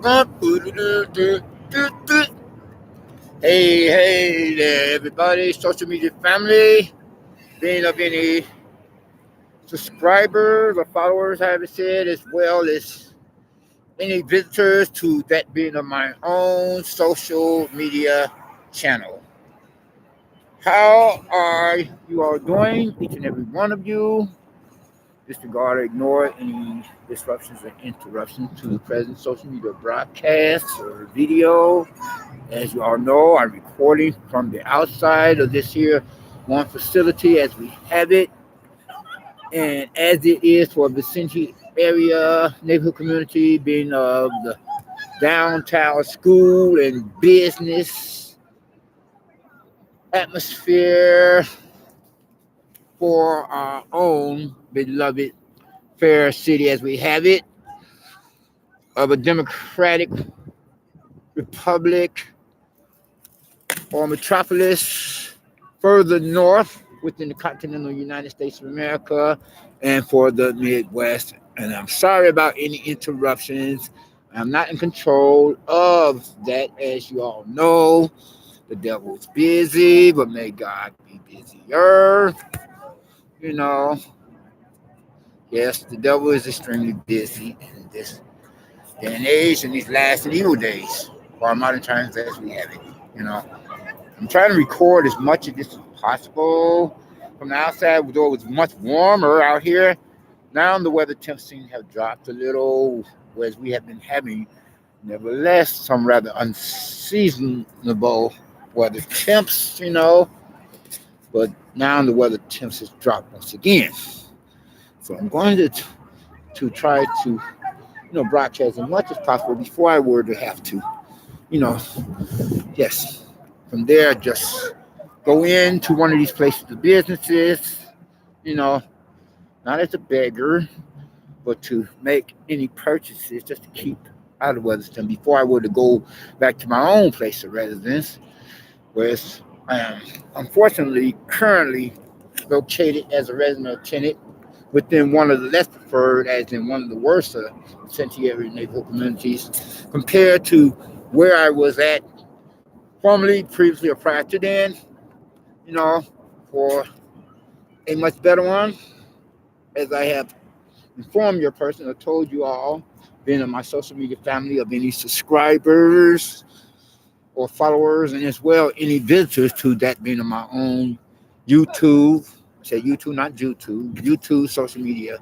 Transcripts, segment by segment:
Hey there, everybody, social media family. Being of any subscribers or followers, I have said, as well as any visitors to that being of my own social media channel. How are you all doing? Each and every one of you. Disregard or ignore any disruptions or interruptions to the present social media broadcast or video. As you all know, I'm recording from the outside of this here one facility as we have it, and as it is for Vicinity area neighborhood community, being of the downtown school and business atmosphere for our own beloved fair city as we have it, of a democratic republic or metropolis further north within the continental United States of America and for the Midwest. And I'm sorry about any interruptions. I'm not in control of that, as you all know. The devil is busy, but may God be busier. You know, yes, the devil is extremely busy in this day and age, in these last and evil days, for our modern times as we have it. You know, I'm trying to record as much of this as possible from the outside, though it was much warmer out here. Now the weather temps seem to have dropped a little, whereas we have been having, nevertheless, some rather unseasonable weather temps. But now the weather temps has dropped once again. So I'm going to try to, broadcast as much as possible before I were to have to, you know, yes, from there, just go into one of these places, the businesses, you know, not as a beggar, but to make any purchases just to keep out of Weatherston before I were to go back to my own place of residence, whereas I am unfortunately currently located as a resident tenant within one of the less preferred, as in one of the worst sanctuary neighborhood communities, compared to where I was at formerly, previously, or prior to then, you know, for a much better one, as I have informed your person or told you all, being in my social media family of any subscribers or followers, and as well any visitors to that being in my own YouTube, I say YouTube, not YouTube social media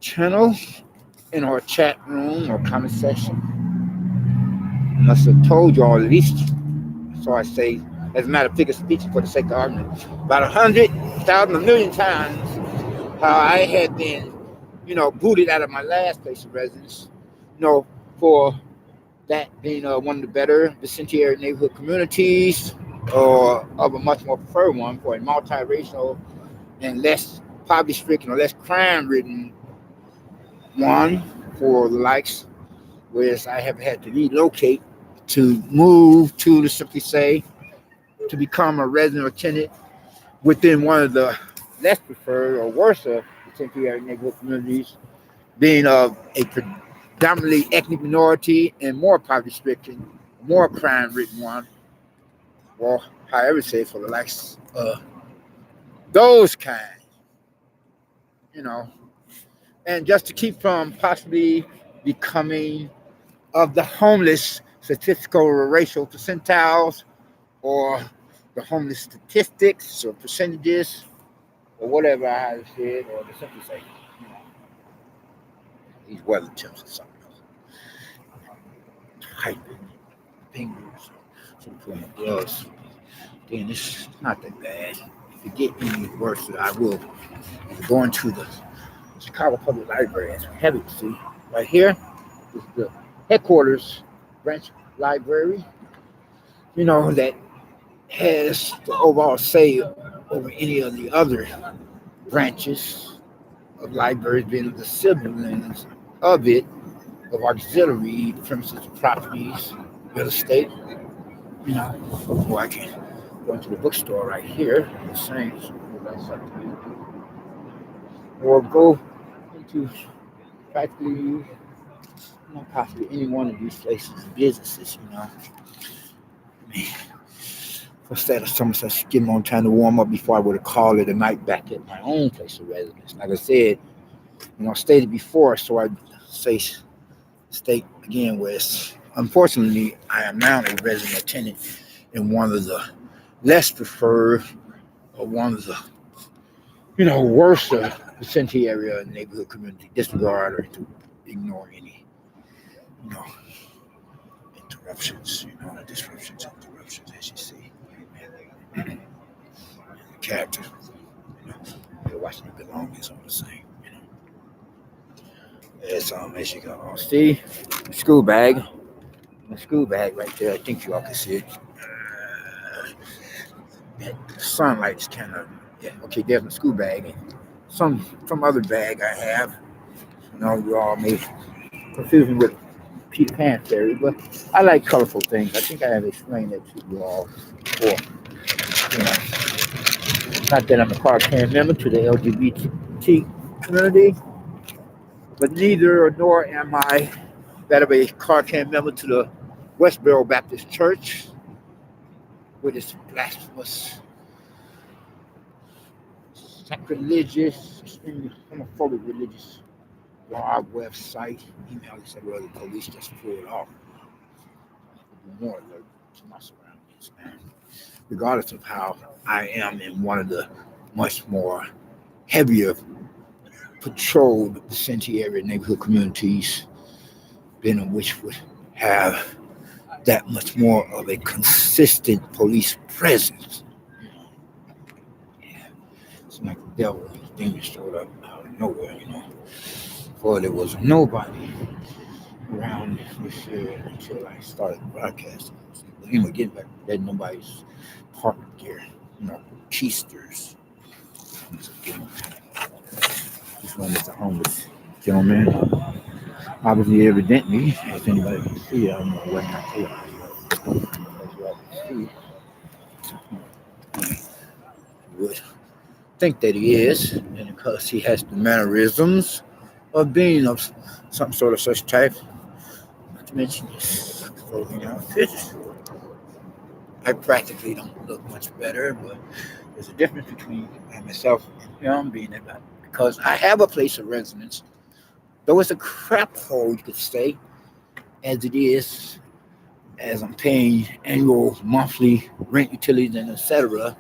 channel in our chat room or comment section. I must have told you all at least, so I say, as a matter of figure speech for the sake of argument, about 100,000, a million times how I had been, booted out of my last place of residence, for that being one of the better Vicinity neighborhood communities, or of a much more preferred one for a multiracial and less poverty stricken or less crime ridden one for the likes, whereas I have had to relocate to move to simply say, to become a resident or tenant within one of the less preferred or worse of contemporary neighborhood communities, being of a predominantly ethnic minority and more poverty stricken, more crime ridden one, or however say for the likes of those kind, you know, and just to keep from possibly becoming of the homeless statistical or racial percentiles, or the homeless statistics or percentages or whatever I have said, or to simply say, you know, these weather temps or something else. Typing fingers, some putting gloves. Then it's not that bad. If it get any worse, I will go into the Chicago Public Library as we have it. See, right here is the headquarters branch library. That has the overall say over any of the other branches of libraries, being the siblings of it, of auxiliary premises, properties, real estate. Or I can go into the bookstore right here, the same, or go into practically, not possibly any one of these places, businesses, you know. I mean, instead of some such getting on time to warm up before I would have called it a night back at my own place of residence. Like I said, you know, I stated before, so I say state again where it's unfortunately I am now a resident tenant in one of the less preferred or one of the worse vicinity area neighborhood community. Disregard or to ignore any you know interruptions as you see. And the character, you're watching the belongings all the same. As as you can all see, school bag. The school bag right there. I think you all can see it. The sunlight's kind of okay. There's my school bag and some other bag I have. You all may confuse me with Peter Pan fairy, but I like colorful things. I think I have explained that to you all before. You know, not that I'm a part-time member to the LGBT community, but neither nor am I that of a part-time member to the Westboro Baptist Church with its blasphemous, sacrilegious, extremely homophobic religious blog website. Email said, well, the police just pulled off. More alert to my surroundings, man. Regardless of how I am in one of the much more heavier patrolled vicinity area neighborhood communities, being in which would have that much more of a consistent police presence. Yeah, it's like the devil thing showed up out of nowhere. For there was nobody around this area until I started broadcasting. But anyway, getting back, that nobody's parked gear, keisters. This one is a homeless gentleman. Obviously, evidently, as anybody can see, I don't know what not here. As you all can see, you would think that he is, and because he has the mannerisms of being of some sort of such type, not to mention his clothing outfit. I practically don't look much better, but there's a difference between myself and him being that because I have a place of residence, though it's a crap hole, you could say, as it is, as I'm paying annual, monthly rent, utilities, and etc.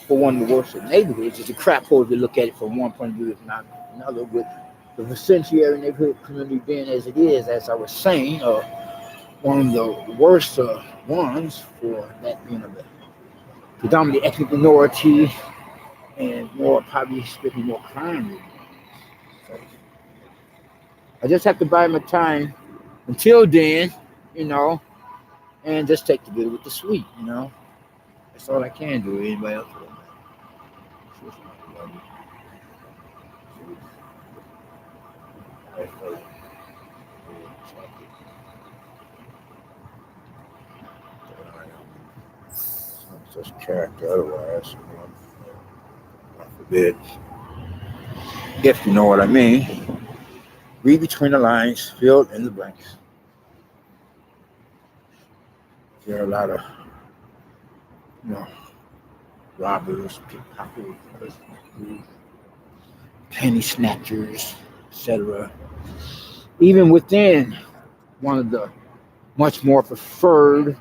for one of the worst of neighborhoods. It's a crap hole to look at it from one point of view, if not another, with the vicinity area neighborhood community being as it is, as I was saying, one of the worst ones for that being a predominantly ethnic minority and more poverty stricken, more crime. So I just have to buy my time until then, and just take the good with the sweet. That's all I can do. Anybody else? Such character otherwise. God forbid. If you know what I mean. Read between the lines, fill in the blanks. There are a lot of, robbers, pickpockets, penny snatchers, etc. Even within one of the much more preferred,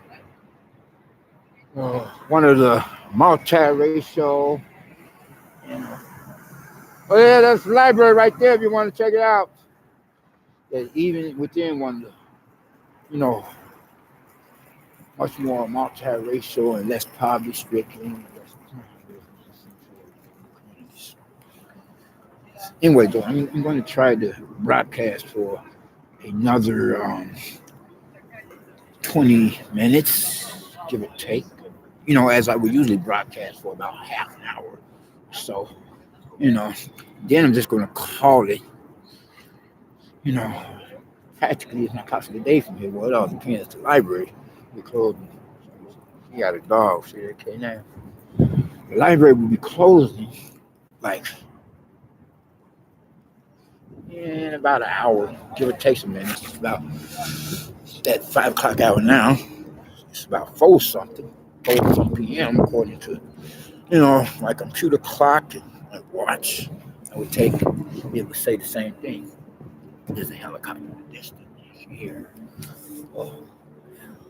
one of the multiracial. Oh yeah, that's the library right there if you want to check it out. That even within one of the, much more multiracial and less poverty stricken. Anyway, though, I'm going to try to broadcast for another 20 minutes, give or take. As I would usually broadcast for about half an hour or so. Then I'm just going to call it, practically it's not possible day from here. Well, it all depends. The library, we closed. You got a dog, see that? Okay, now the library will be closing like in about an hour, give or take some minutes. It's about that 5 o'clock hour now. It's about four something, 4 p.m. according to my computer clock and my watch. I would take it would say the same thing. There's a helicopter in the distance here. Oh.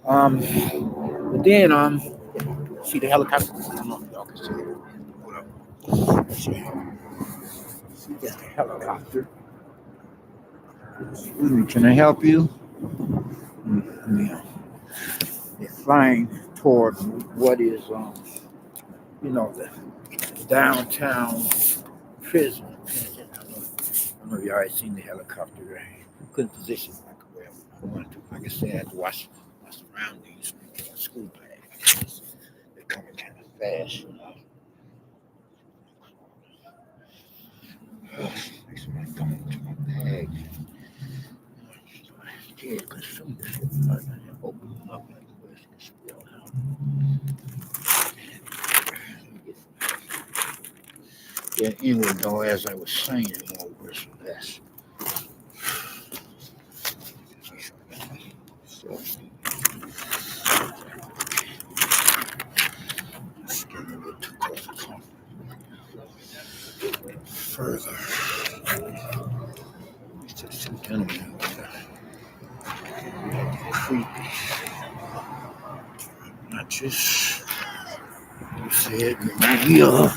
But then see the helicopter? I don't know if y'all can see it. Hold up. See that's the helicopter. Can I help you? Yeah. They're flying toward what is the downtown prison. I know you already seen the helicopter, right? Couldn't position it like where I wanted to. Like I said, I had to watch my surroundings, my school bag. They're coming kind of fast. Makes somebody come into my bag. I'm scared because some of this open them up like where it can spill out. Yeah, anyway, though, as I was saying, more worse or less. So, let's get a little bit too close to come further. It's just some gentlemen creepy. Not just you said yeah.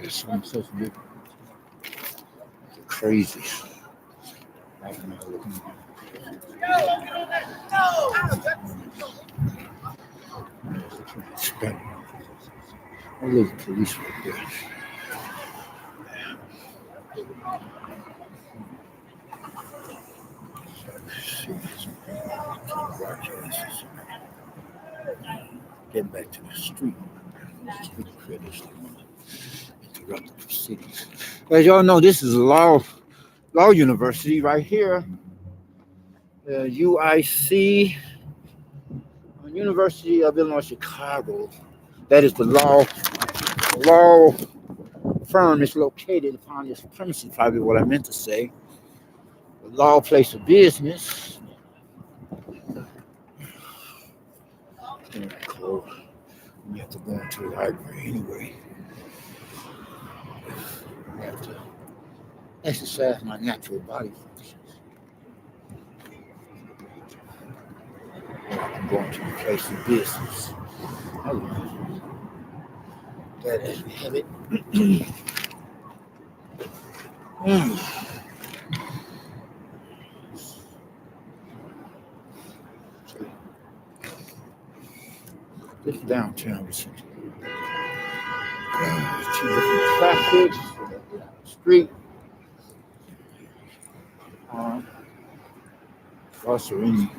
It's so big. Crazy. A little police right there. Getting back to the street. Street critters interrupt the proceedings. As y'all know, this is a law university right here. UIC, University of Illinois Chicago. That is the law firm is located upon this premises, probably what I meant to say. The law place of business. Cool. We have to go into the library anyway. I have to exercise my natural body functions. I'm going to the place of business. That as we have it. This is downtown. Two different traffic, street. Also any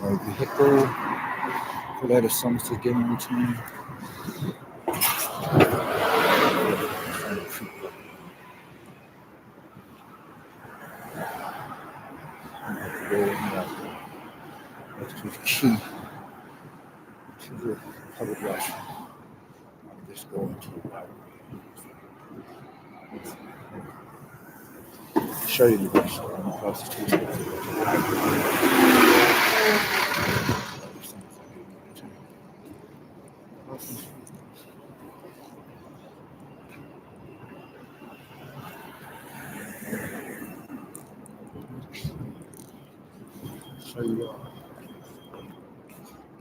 vehicle for that is something to get on time. That's the key to the public restroom. I'm just going to the library. Show you the restroom across the street. Show you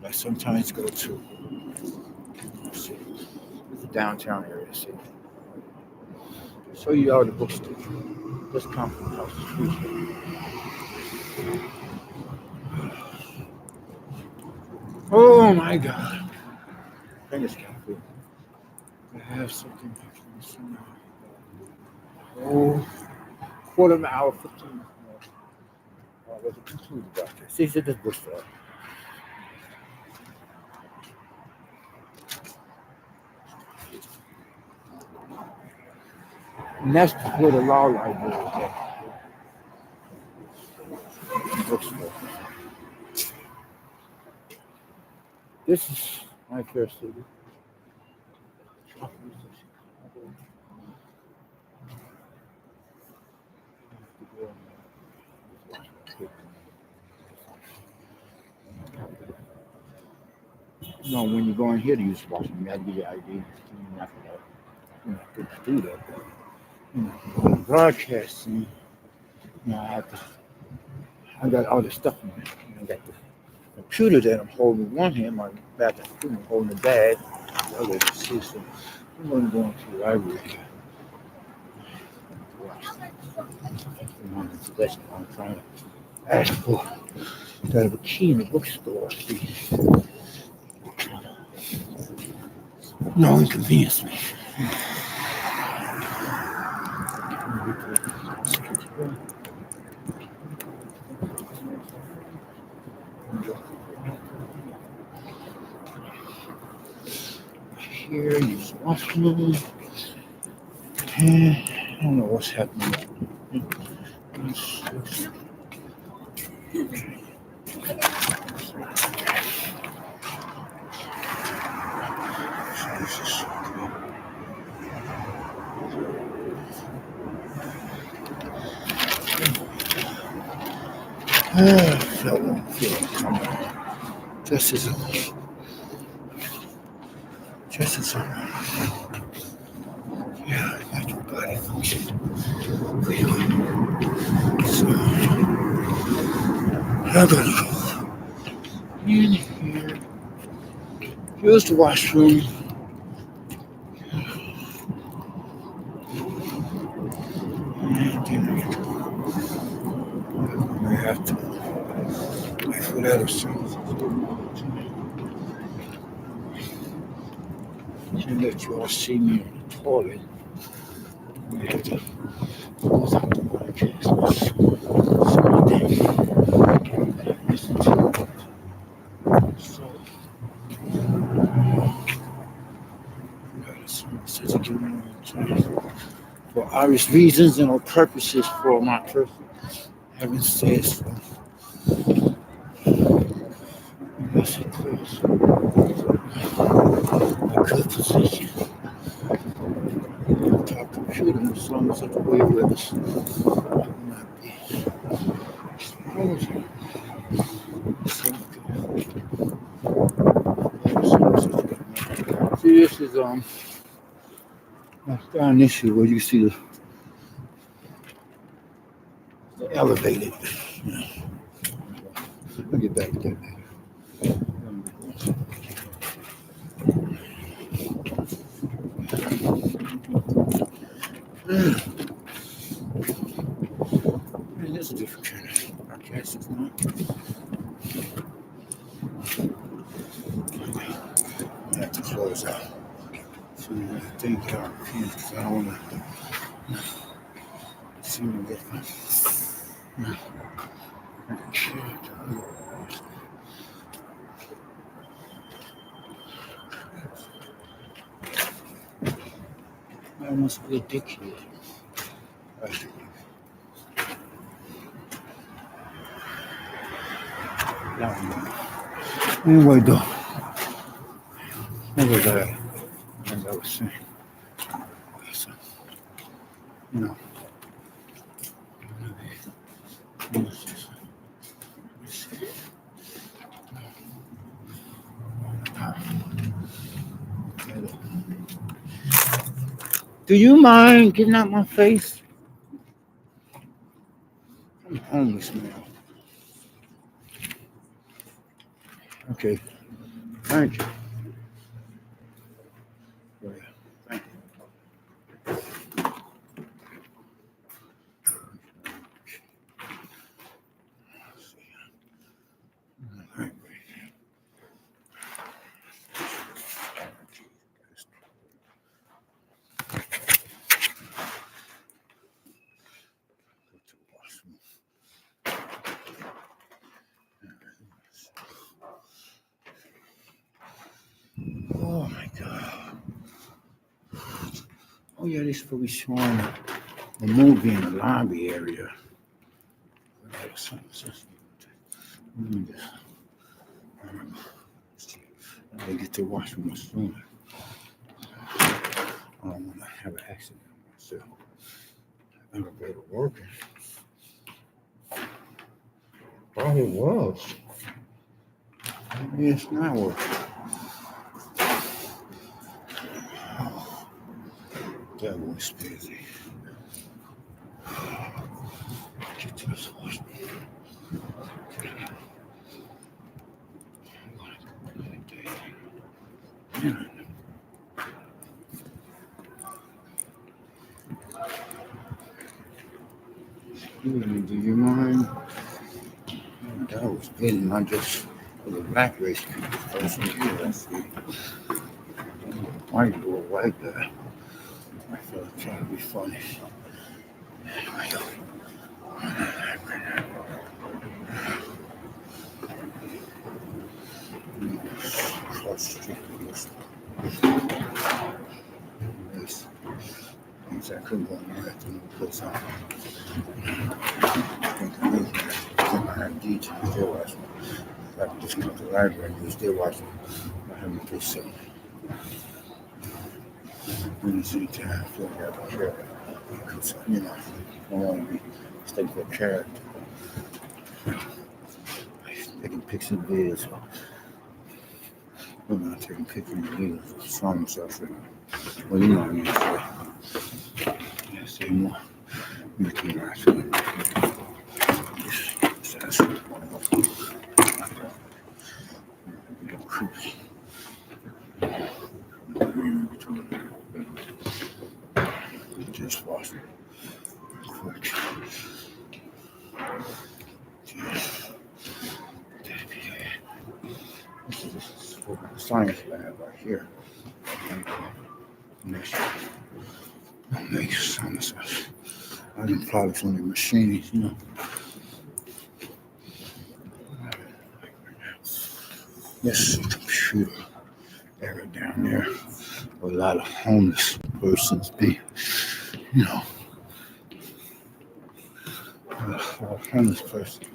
I sometimes go to the downtown area city. Show you all the bookstore. Just come from across the street. Oh my God. Fingers can't feel. I have something somewhere. Oh, quarter of an hour, 15 minutes. Was it concluded about this? See, it's at this bookstore. And that's where the law library is at. Bookstore. This is my first city. No, when you go in here to use the washroom, you have to give your ID. You have to do that. Broadcasting. I got all this stuff in there. I got the computer that I'm holding in one hand, my back computer, I'm holding the bag. The other is the system. I'm going to go into the library here. I'm trying to ask for that have a key in the bookstore. See, no inconvenience me. Here, use washroom. I don't know what's happening. Just as yeah, like your body function. So I'm gonna go in here. Use the washroom. And then I have to wait for that or something. To let you all see me on the toilet. I have to close out the podcast. For obvious reasons and or purposes for my person. Having said so. That's a good position. Top computer, as long as I can wait with us. Not be exposing. See, this is down this here where you see the elevated. Let me get back to that. Man, this is a different kind of broadcast, isn't it? I have to close out. So I think I don't want to see me different. That must be a dick here. Anyway, though, what was that? As I was saying, so, you know, do you mind getting out my face? I'm homeless now. Okay, thank you. Thank you. Oh my God. Oh yeah, they're supposed to be showing a movie in the lobby area. I get to watch them soon. I don't want to have an accident myself. I'm gonna go to work. Thought it was. Maybe it's not working. Oh, that was busy. Get to this hospital. Do you mind? That was getting I just for the black race person here. Let's see. White boy like that. I feel like trying to be funny. Cross the street. Nice. Exactly what I have to do because I had DJ still watching. I just come to the library and still watching. I haven't put something. When the same time, I feel like I have to care. Because, you know, I don't want to be stuck for character. Taking pictures and videos. I'm not taking pictures and videos of songs myself. Well, you know what I mean. Yeah, say more. Making that. That's creepy. Just watch it. Quick. This is for the science lab right here. Make some stuff. I can probably from the machines, you know. This is a computer area down there where a lot of homeless persons be, you know. A lot of homeless persons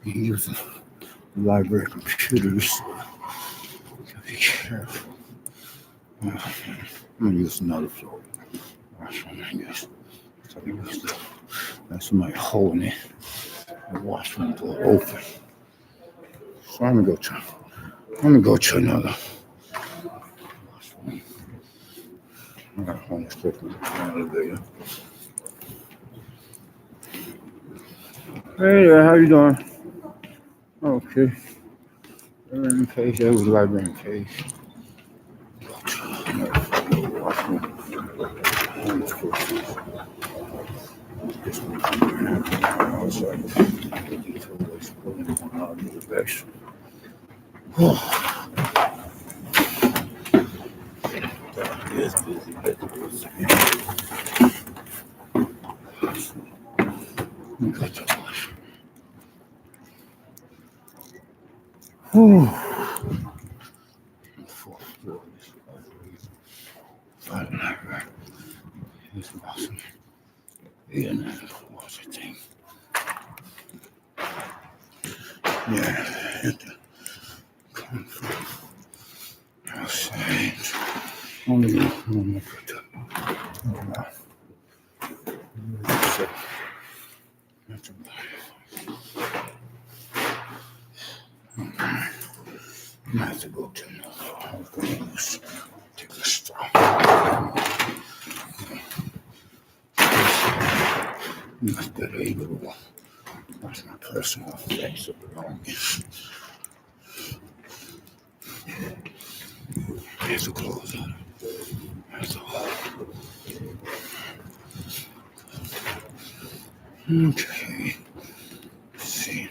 be using the library computers. Be careful. I'm gonna use another floor. Washroom, I guess. So I use the, that's somebody holding it. The washroom door open. So I'm gonna go to another washroom. I got a homeless person in the elevator. Hey there, how you doing? Okay. Librarian case, that was librarian case. It's awesome. Yeah, what's the thing? Yeah, I had to come from outside. Only one put up. That's about it. I have to go to another. I was going to take a straw. Not that able. That's my personal effects of belongings. Here's the clothes on it. That's all. Okay. Let's see.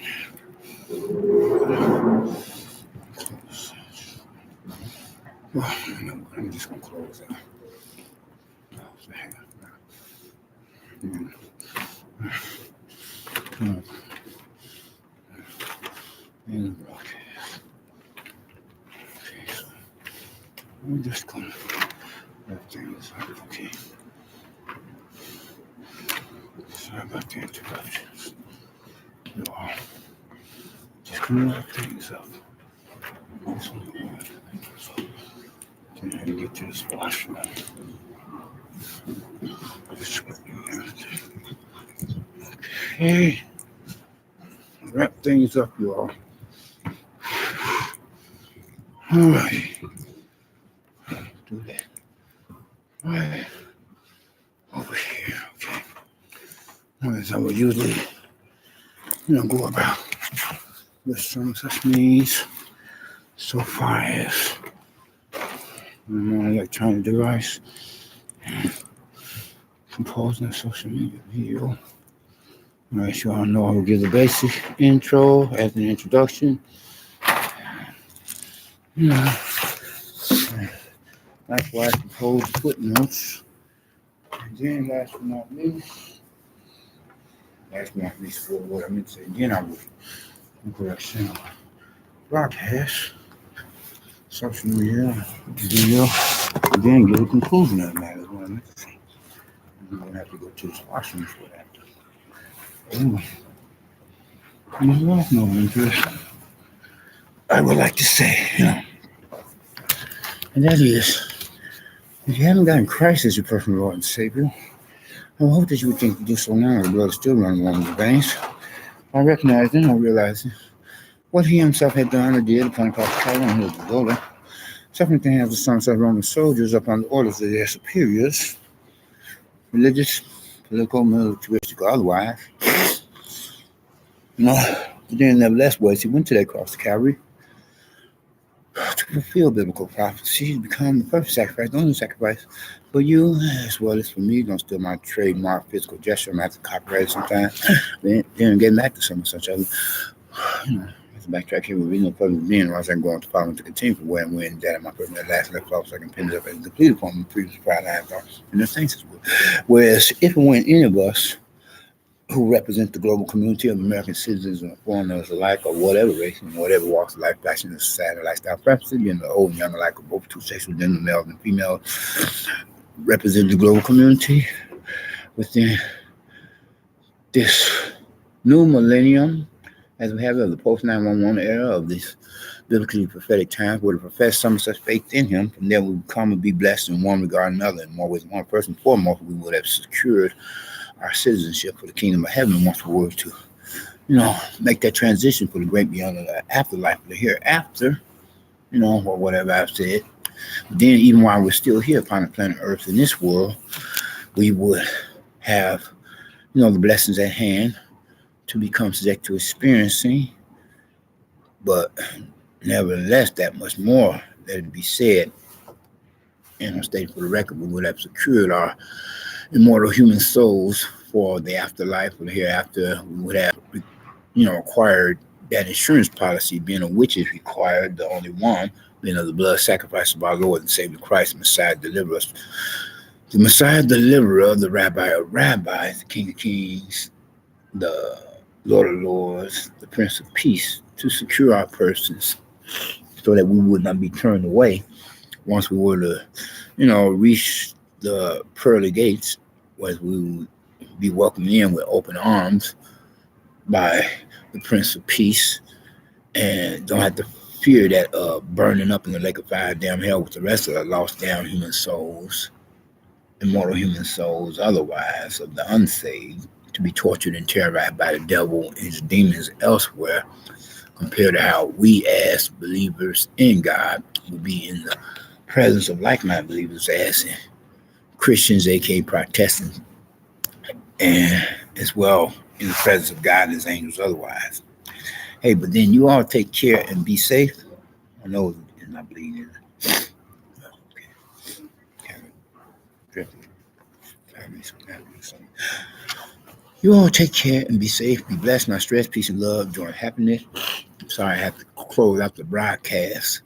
Well, you know what? I'm just going to close out. Close the hair. And broadcast. Okay, so I'm just going to wrap things up. Okay. Sorry about the interruptions. You all just going to wrap things up. I get to this wash. Okay. Wrap things up, you all. All right. Do that. All right. Over here. Okay. As I would usually, go about with some such means so far as electronic device composing social media video. Alright, you all know I will give the basic intro as an introduction. Likewise, compose footnotes. And then, last but not least, for what I meant to say again, I will correction broadcast social media video, and then give a conclusion of the matter. Is what I meant to say. I'm going to have to go to the washroom for that. Anyway, there's a lot of interest I would like to say, and that is, if you haven't gotten Christ as your personal Lord and Savior, I hope that you would think to do so now. The blood is still running warm in your veins. I recognized and I realized what he himself had done or did upon the cross of Calvary on his golden, suffering the hands of some such Roman soldiers upon the orders of their superiors, religious, political, militaristic, or otherwise. But then, nevertheless, he went to that cross of Calvary to fulfill biblical prophecy, to become the perfect sacrifice, the only sacrifice for you as well as for me. Don't steal my trademark physical gesture. I'm going to have to copyright it sometimes. Then getting back to some of such other, to backtrack here, with no further being, or else I can go on to follow to continue from where and when that my person that last left off, so I can pin it up and complete it from the previous prior lines and the things as well. Whereas if and when any of us who represent the global community of American citizens and foreigners alike, or whatever race, whatever walks of life, fashion, and society, lifestyle preferences, being the old and young alike, of both two sexual gender, males and females, represent the global community within this new millennium, as we have of the post-911 era of this biblically prophetic times, where to profess some such faith in him, from there we will come and be blessed in one regard or another. In more ways, one person foremost, we would have secured our citizenship for the kingdom of heaven once we were to, make that transition for the great beyond the afterlife, for the hereafter, or whatever I've said. But then, even while we're still here upon the planet Earth in this world, we would have, the blessings at hand to become subject to experiencing. But nevertheless, that much more that it be said, and stated for the record, we would have secured our immortal human souls for the afterlife, or the hereafter. We would have, acquired that insurance policy, being of which is required, the only one, being of the blood sacrifice of our Lord and Savior Christ, Messiah, deliver us. The Messiah, deliverer, the Rabbi of rabbis, the King of kings, the Lord of lords, the Prince of peace, to secure our persons so that we would not be turned away once we were to, reach the pearly gates, where we would be welcomed in with open arms by the Prince of Peace, and don't have to fear that burning up in the lake of fire, damn hell, with the rest of the lost down human souls, immortal human souls, otherwise of the unsaved, to be tortured and terrorized by the devil and his demons elsewhere, compared to how we as believers in God will be in the presence of like-minded believers as Christians, aka Protestants, and as well in the presence of God and his angels otherwise. Hey, but then you all take care and be safe. I know it's not bleeding. You all take care and be safe. Be blessed, not stress, peace and love, joy and happiness. I'm sorry I have to close out the broadcast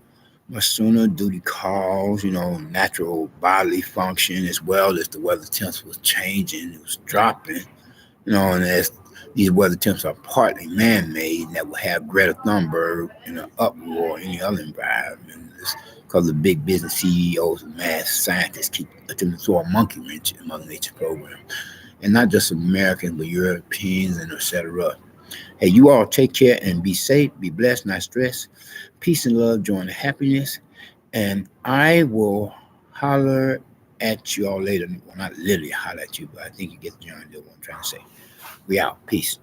much sooner. Duty calls, natural bodily function, as well as the weather temps was changing. It was dropping, and as these weather temps are partly man-made, and that will have Greta Thunberg in an uproar or any other environment. It's because the big business CEOs and mad scientists keep attempting to throw a monkey wrench in Mother Nature's program. And not just Americans, but Europeans and etc. Hey, you all take care and be safe, be blessed, not stressed. Peace and love, joy and happiness. And I will holler at you all later. Well, not literally holler at you, but I think you get the general idea of what I'm trying to say. We out. Peace.